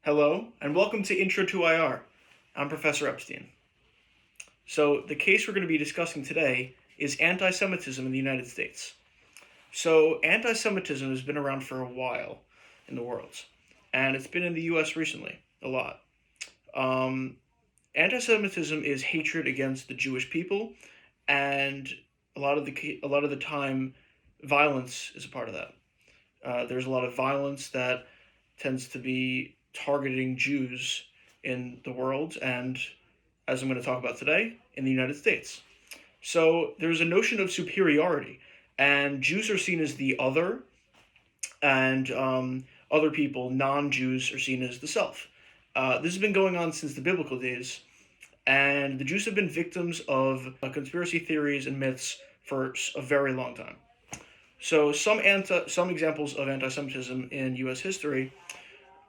Hello, and welcome to Intro to IR. I'm Professor Epstein. So, the case we're going to be discussing today is anti Semitism in the United States. So, anti Semitism has been around for a while in the world, and it's been in the US recently, a lot. Um, Anti Semitism is hatred against the Jewish people, and a lot of the time, violence is a part of that. There's a lot of violence that tends to be targeting Jews in the world, and as I'm going to talk about today, in the United States. So there's a notion of superiority, and Jews are seen as the other, and other people, non Jews, are seen as the self. This has been going on since the biblical days, and the Jews have been victims of conspiracy theories and myths for a very long time. So some examples of anti-Semitism in U.S. history.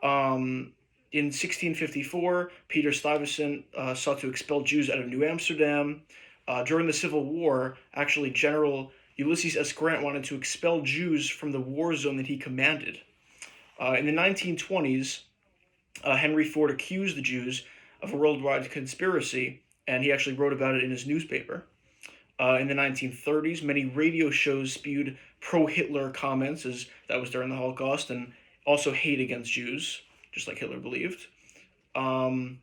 In 1654, Peter Stuyvesant sought to expel Jews out of New Amsterdam. During the Civil War, actually, General Ulysses S. Grant wanted to expel Jews from the war zone that he commanded. In the 1920s, Henry Ford accused the Jews of a worldwide conspiracy, and he actually wrote about it in his newspaper. In the 1930s, many radio shows spewed pro-Hitler comments, as that was during the Holocaust, and also hate against Jews, just like Hitler believed. Um,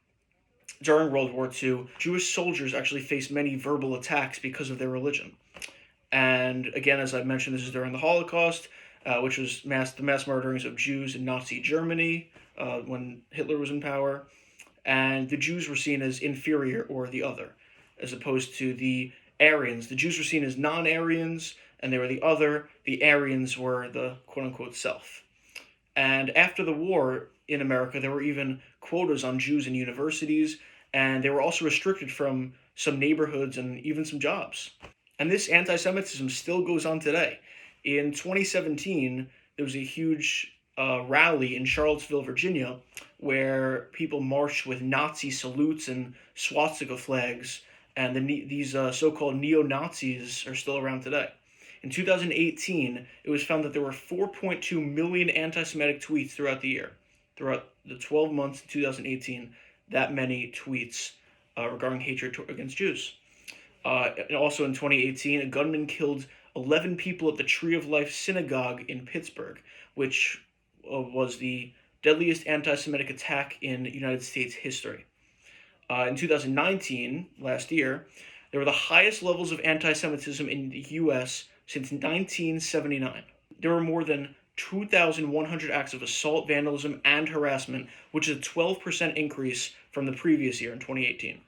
During World War II, Jewish soldiers actually faced many verbal attacks because of their religion. And again, as I mentioned, this is during the Holocaust, which was the mass murderings of Jews in Nazi Germany when Hitler was in power. And the Jews were seen as inferior or the other, as opposed to the Aryans. The Jews were seen as non-Aryans, and they were the other. The Aryans were the quote-unquote self. And after the war in America, there were even quotas on Jews in universities, and they were also restricted from some neighborhoods and even some jobs. And this anti-Semitism still goes on today. In 2017, there was a huge rally in Charlottesville, Virginia, where people marched with Nazi salutes and swastika flags, and these so-called neo-Nazis are still around today. In 2018, it was found that there were 4.2 million anti-Semitic tweets throughout the year. Throughout the 12 months in 2018, that many tweets regarding hatred against Jews. And also in 2018, a gunman killed 11 people at the Tree of Life Synagogue in Pittsburgh, which was the deadliest anti-Semitic attack in United States history. In 2019, last year, there were the highest levels of anti-Semitism in the U.S. since 1979. There were more than 2,100 acts of assault, vandalism, and harassment, which is a 12% increase from the previous year in 2018.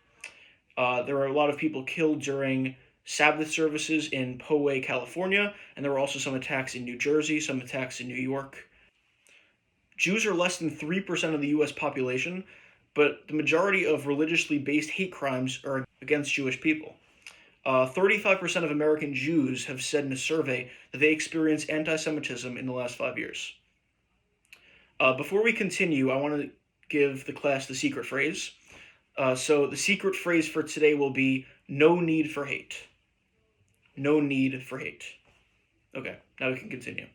There were a lot of people killed during Sabbath services in Poway, California, and there were also some attacks in New Jersey, some attacks in New York. Jews are less than 3% of the U.S. population, but the majority of religiously based hate crimes are against Jewish people. 35% of American Jews have said in a survey that they experienced anti-Semitism in the last 5 years. Before we continue, I want to give the class the secret phrase. So the secret phrase for today will be no need for hate. No need for hate. Okay, now we can continue.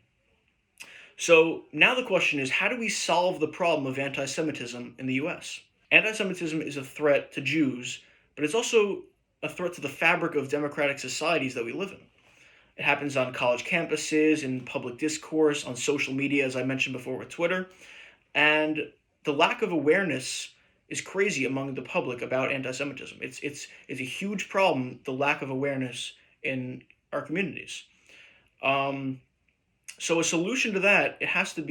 So now the question is, how do we solve the problem of anti-Semitism in the U.S.? Anti-Semitism is a threat to Jews, but it's also a threat to the fabric of democratic societies that we live in. It happens on college campuses, in public discourse, on social media, as I mentioned before with Twitter. And the lack of awareness is crazy among the public about anti-Semitism. It's a huge problem, the lack of awareness in our communities. So a solution to that, there has to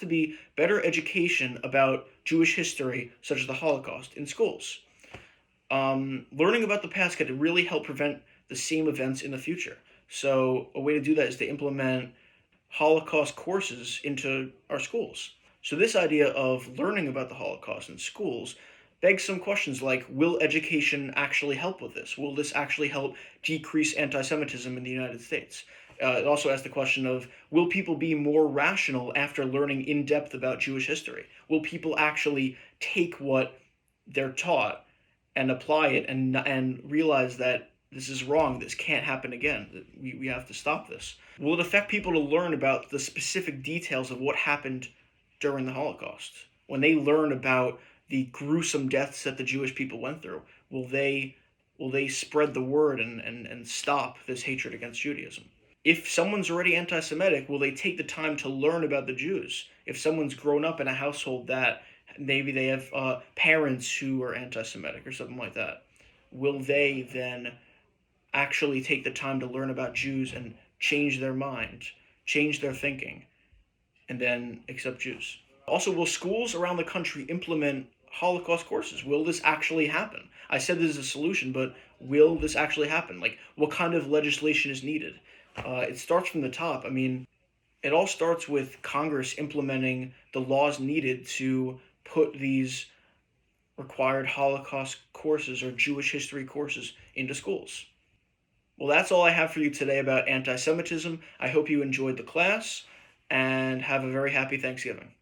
be better education about Jewish history, such as the Holocaust, in schools. Learning about the past could really help prevent the same events in the future. So a way to do that is to implement Holocaust courses into our schools. So this idea of learning about the Holocaust in schools begs some questions like, will education actually help with this? Will this actually help decrease anti-Semitism in the United States? It also asks the question of, will people be more rational after learning in depth about Jewish history? Will people actually take what they're taught and apply it and realize that this is wrong, this can't happen again, we have to stop this? Will it affect people to learn about the specific details of what happened during the Holocaust? when they learn about the gruesome deaths that the Jewish people went through, will they spread the word and stop this hatred against Judaism? If someone's already anti-Semitic, will they take the time to learn about the Jews? If someone's grown up in a household that maybe they have parents who are anti-Semitic or something like that, will they then actually take the time to learn about Jews and change their mind, change their thinking, and then accept Jews? Also, will schools around the country implement Holocaust courses? Will this actually happen? I said this is a solution, but will this actually happen? Like, what kind of legislation is needed? It starts from the top. I mean, it all starts with Congress implementing the laws needed to put these required Holocaust courses or Jewish history courses into schools. Well, that's all I have for you today about anti Semitism. I hope you enjoyed the class and have a very happy Thanksgiving.